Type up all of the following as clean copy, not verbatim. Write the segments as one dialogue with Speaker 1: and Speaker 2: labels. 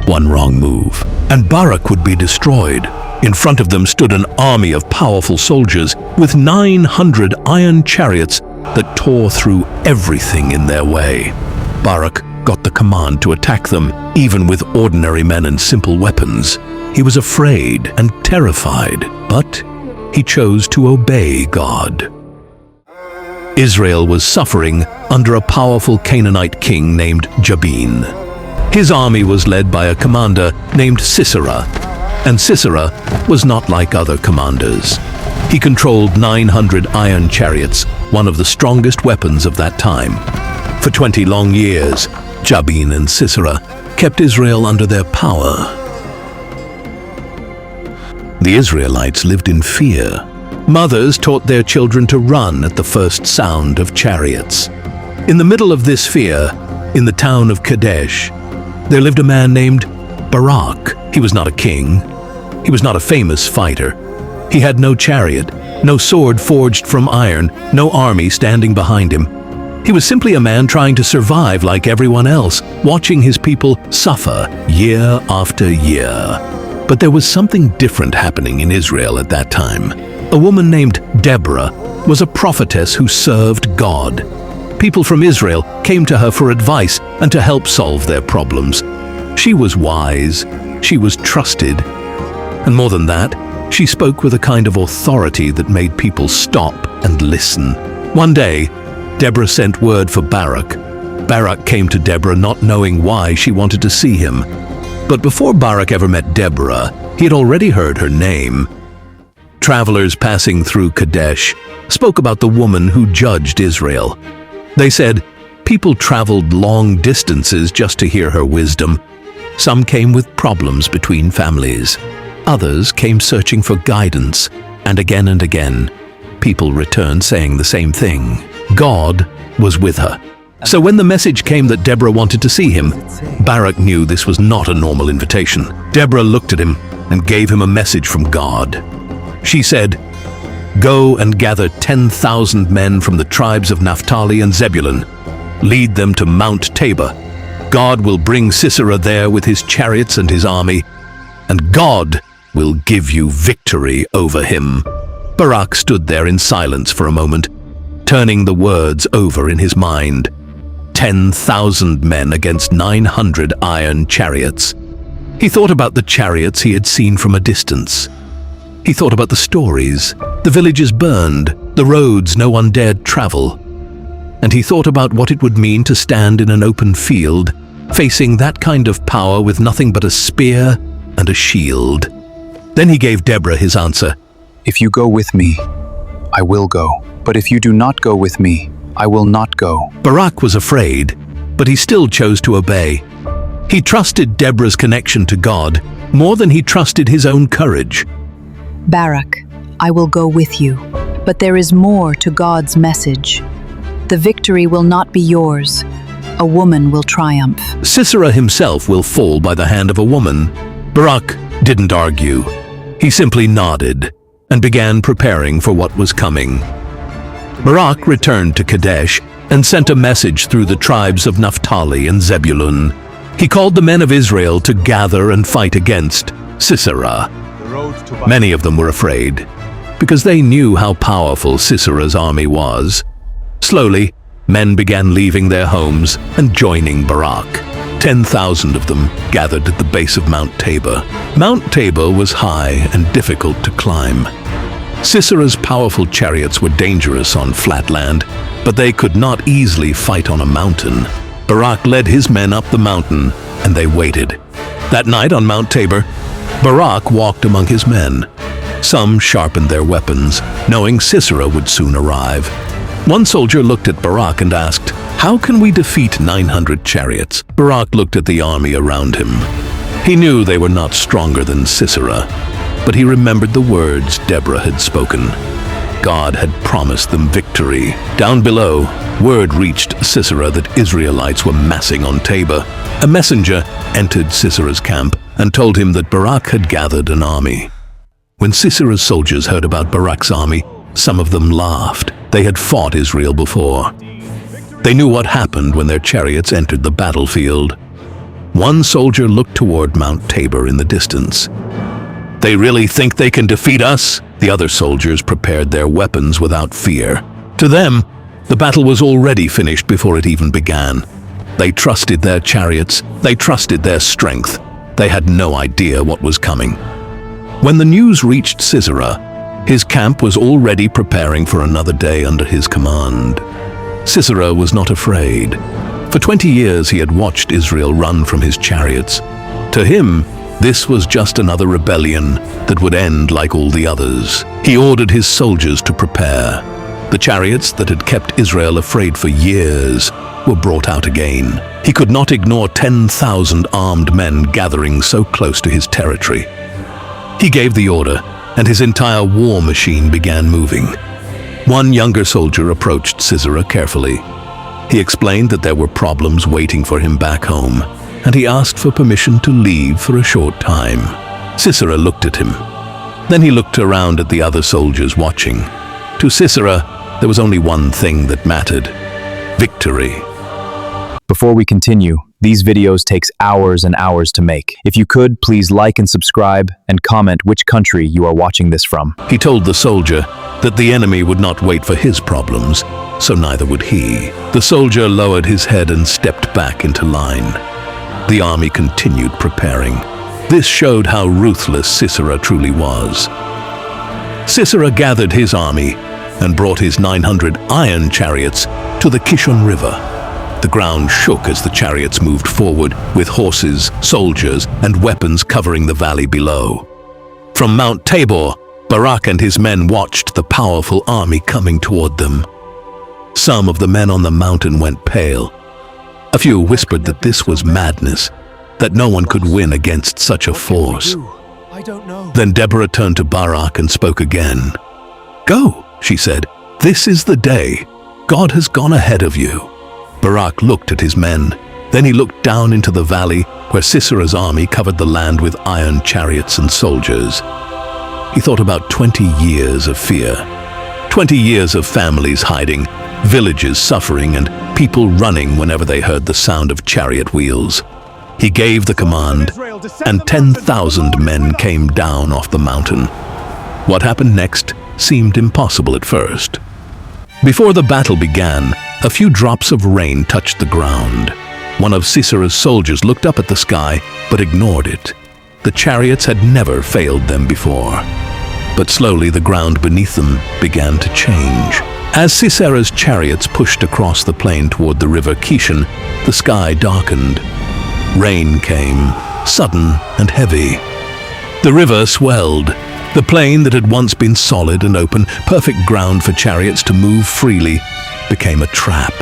Speaker 1: One wrong move, and Barak would be destroyed. In front of them stood an army of powerful soldiers with 900 iron chariots that tore through everything in their way. Barak got the command to attack them, even with ordinary men and simple weapons. He was afraid and terrified, but he chose to obey God. Israel was suffering under a powerful Canaanite king named Jabin. His army was led by a commander named Sisera, and Sisera was not like other commanders. He controlled 900 iron chariots, one of the strongest weapons of that time. For 20 long years, Jabin and Sisera kept Israel under their power. The Israelites lived in fear. Mothers taught their children to run at the first sound of chariots. In the middle of this fear, in the town of Kadesh, there lived a man named Barak. He was not a king. He was not a famous fighter. He had no chariot, no sword forged from iron, no army standing behind him. He was simply a man trying to survive like everyone else, watching his people suffer year after year. But there was something different happening in Israel at that time. A woman named Deborah was a prophetess who served God. People from Israel came to her for advice and to help solve their problems. She was wise, she was trusted, and more than that, she spoke with a kind of authority that made people stop and listen. One day, Deborah sent word for Barak. Barak came to Deborah not knowing why she wanted to see him. But before Barak ever met Deborah, he had already heard her name. Travelers passing through Kadesh spoke about the woman who judged Israel. They said, people traveled long distances just to hear her wisdom. Some came with problems between families. Others came searching for guidance, and again, people returned saying the same thing. God was with her. So when the message came that Deborah wanted to see him, Barak knew this was not a normal invitation. Deborah looked at him and gave him a message from God. She said, "Go and gather 10,000 men from the tribes of Naphtali and Zebulun. Lead them to Mount Tabor. God will bring Sisera there with his chariots and his army, and God will give you victory over him." Barak stood there in silence for a moment, turning the words over in his mind. 10,000 men against 900 iron chariots. He thought about the chariots he had seen from a distance. He thought about the stories, the villages burned, the roads no one dared travel. And he thought about what it would mean to stand in an open field, facing that kind of power with nothing but a spear and a shield. Then he gave Deborah his answer.
Speaker 2: "If you go with me, I will go. But if you do not go with me, I will not go."
Speaker 1: Barak was afraid, but he still chose to obey. He trusted Deborah's connection to God more than he trusted his own courage.
Speaker 3: "Barak, I will go with you, but there is more to God's message. The victory will not be yours. A woman will triumph."
Speaker 1: Sisera himself will fall by the hand of a woman. Barak didn't argue. He simply nodded and began preparing for what was coming. Barak returned to Kadesh and sent a message through the tribes of Naphtali and Zebulun. He called the men of Israel to gather and fight against Sisera. Many of them were afraid, because they knew how powerful Sisera's army was. Slowly, men began leaving their homes and joining Barak. 10,000 of them gathered at the base of Mount Tabor. Mount Tabor was high and difficult to climb. Sisera's powerful chariots were dangerous on flat land, but they could not easily fight on a mountain. Barak led his men up the mountain, and they waited. That night on Mount Tabor, Barak walked among his men. Some sharpened their weapons, knowing Sisera would soon arrive. One soldier looked at Barak and asked, "How can we defeat 900 chariots?" Barak looked at the army around him. He knew they were not stronger than Sisera, but he remembered the words Deborah had spoken. God had promised them victory. Down below, word reached Sisera that Israelites were massing on Tabor. A messenger entered Sisera's camp and told him that Barak had gathered an army. When Sisera's soldiers heard about Barak's army, some of them laughed. They had fought Israel before. They knew what happened when their chariots entered the battlefield. One soldier looked toward Mount Tabor in the distance. "They really think they can defeat us?" The other soldiers prepared their weapons without fear. To them, the battle was already finished before it even began. They trusted their chariots, they trusted their strength. They had no idea what was coming. When the news reached Sisera, his camp was already preparing for another day under his command. Sisera was not afraid. For 20 years he had watched Israel run from his chariots. To him, this was just another rebellion that would end like all the others. He ordered his soldiers to prepare. The chariots that had kept Israel afraid for years were brought out again. He could not ignore 10,000 armed men gathering so close to his territory. He gave the order, and his entire war machine began moving. One younger soldier approached Sisera carefully. He explained that there were problems waiting for him back home, and he asked for permission to leave for a short time. Sisera looked at him. Then he looked around at the other soldiers watching. To Sisera, there was only one thing that mattered: victory.
Speaker 2: Before we continue, these videos takes hours and hours to make. If you could, please like and subscribe and comment which country you are watching this from.
Speaker 1: He told the soldier that the enemy would not wait for his problems, so neither would he. The soldier lowered his head and stepped back into line. The army continued preparing. This showed how ruthless Sisera truly was. Sisera gathered his army and brought his 900 iron chariots to the Kishon River. The ground shook as the chariots moved forward, with horses, soldiers, and weapons covering the valley below. From Mount Tabor, Barak and his men watched the powerful army coming toward them. Some of the men on the mountain went pale. A few whispered that this was madness, that no one could win against such a force.
Speaker 4: I don't know.
Speaker 1: Then Deborah turned to Barak and spoke again. "Go," she said. "This is the day. God has gone ahead of you." Barak looked at his men. Then he looked down into the valley where Sisera's army covered the land with iron chariots and soldiers. He thought about 20 years of fear. 20 years of families hiding, villages suffering, and people running whenever they heard the sound of chariot wheels. He gave the command, and 10,000 men came down off the mountain. What happened next seemed impossible at first. Before the battle began, a few drops of rain touched the ground. One of Sisera's soldiers looked up at the sky, but ignored it. The chariots had never failed them before. But slowly the ground beneath them began to change. As Sisera's chariots pushed across the plain toward the river Kishon, the sky darkened. Rain came, sudden and heavy. The river swelled. The plain that had once been solid and open, perfect ground for chariots to move freely, became a trap.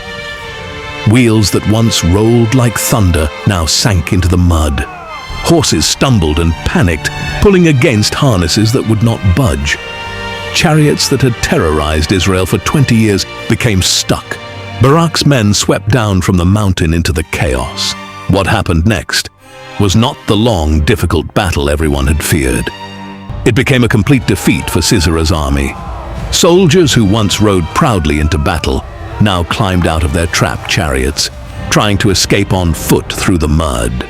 Speaker 1: Wheels that once rolled like thunder now sank into the mud. Horses stumbled and panicked, pulling against harnesses that would not budge. Chariots that had terrorized Israel for 20 years became stuck. Barak's men swept down from the mountain into the chaos. What happened next was not the long, difficult battle everyone had feared. It became a complete defeat for Sisera's army. Soldiers who once rode proudly into battle now climbed out of their trapped chariots, trying to escape on foot through the mud.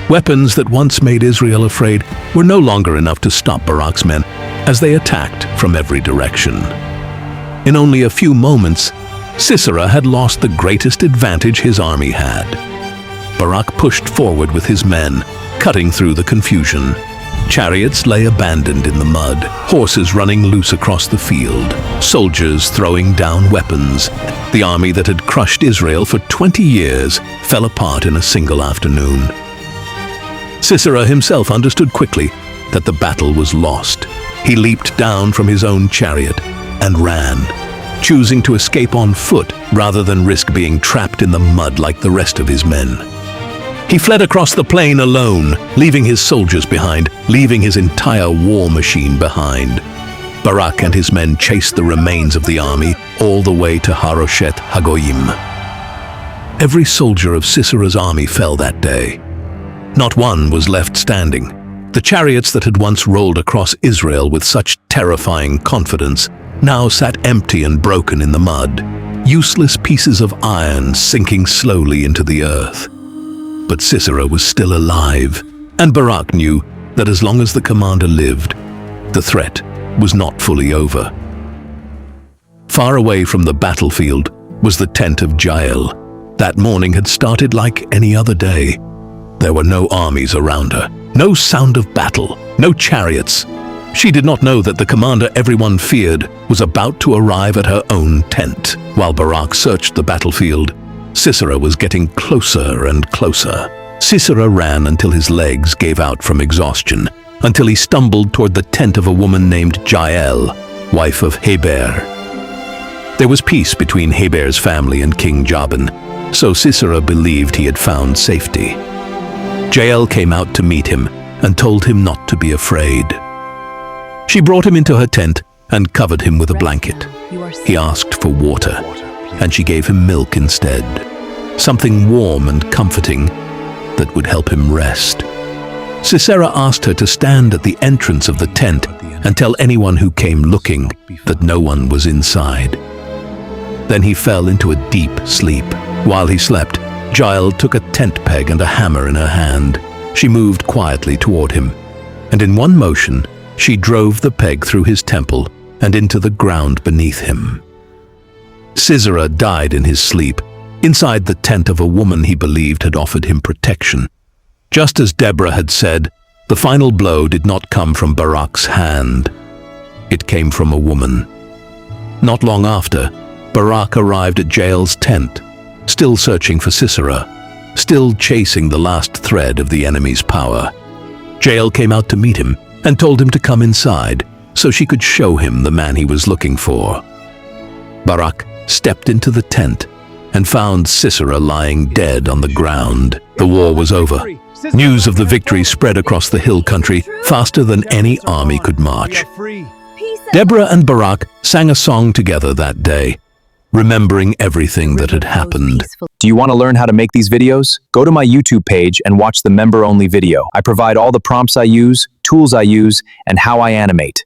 Speaker 1: Weapons that once made Israel afraid were no longer enough to stop Barak's men as they attacked from every direction. In only a few moments, Sisera had lost the greatest advantage his army had. Barak pushed forward with his men, cutting through the confusion. Chariots lay abandoned in the mud, horses running loose across the field, soldiers throwing down weapons. The army that had crushed Israel for 20 years fell apart in a single afternoon. Sisera himself understood quickly that the battle was lost. He leaped down from his own chariot and ran, choosing to escape on foot rather than risk being trapped in the mud like the rest of his men. He fled across the plain alone, leaving his soldiers behind, leaving his entire war machine behind. Barak and his men chased the remains of the army all the way to Haroshet Hagoyim. Every soldier of Sisera's army fell that day. Not one was left standing. The chariots that had once rolled across Israel with such terrifying confidence now sat empty and broken in the mud, useless pieces of iron sinking slowly into the earth. But Sisera was still alive, and Barak knew that as long as the commander lived, the threat was not fully over. Far away from the battlefield was the tent of Jael. That morning had started like any other day. There were no armies around her, no sound of battle, no chariots. She did not know that the commander everyone feared was about to arrive at her own tent. While Barak searched the battlefield, Sisera was getting closer and closer. Sisera ran until his legs gave out from exhaustion, until he stumbled toward the tent of a woman named Jael, wife of Heber. There was peace between Heber's family and King Jabin, so Sisera believed he had found safety. Jael came out to meet him and told him not to be afraid. She brought him into her tent and covered him with a blanket. He asked for water, and she gave him milk instead, something warm and comforting that would help him rest. Sisera asked her to stand at the entrance of the tent and tell anyone who came looking that no one was inside. Then he fell into a deep sleep. While he slept, Jael took a tent peg and a hammer in her hand. She moved quietly toward him, and in one motion, she drove the peg through his temple and into the ground beneath him. Sisera died in his sleep, inside the tent of a woman he believed had offered him protection. Just as Deborah had said, the final blow did not come from Barak's hand. It came from a woman. Not long after, Barak arrived at Jael's tent, still searching for Sisera, still chasing the last thread of the enemy's power. Jael came out to meet him and told him to come inside so she could show him the man he was looking for. Barak stepped into the tent and found Sisera lying dead on the ground. The war was over. News of the victory spread across the hill country faster than any army could march. Deborah and Barak sang a song together that day, remembering everything that had happened.
Speaker 2: Do you want to learn how to make these videos? Go to my YouTube page and watch the member-only video. I provide all the prompts I use, tools I use, and how I animate.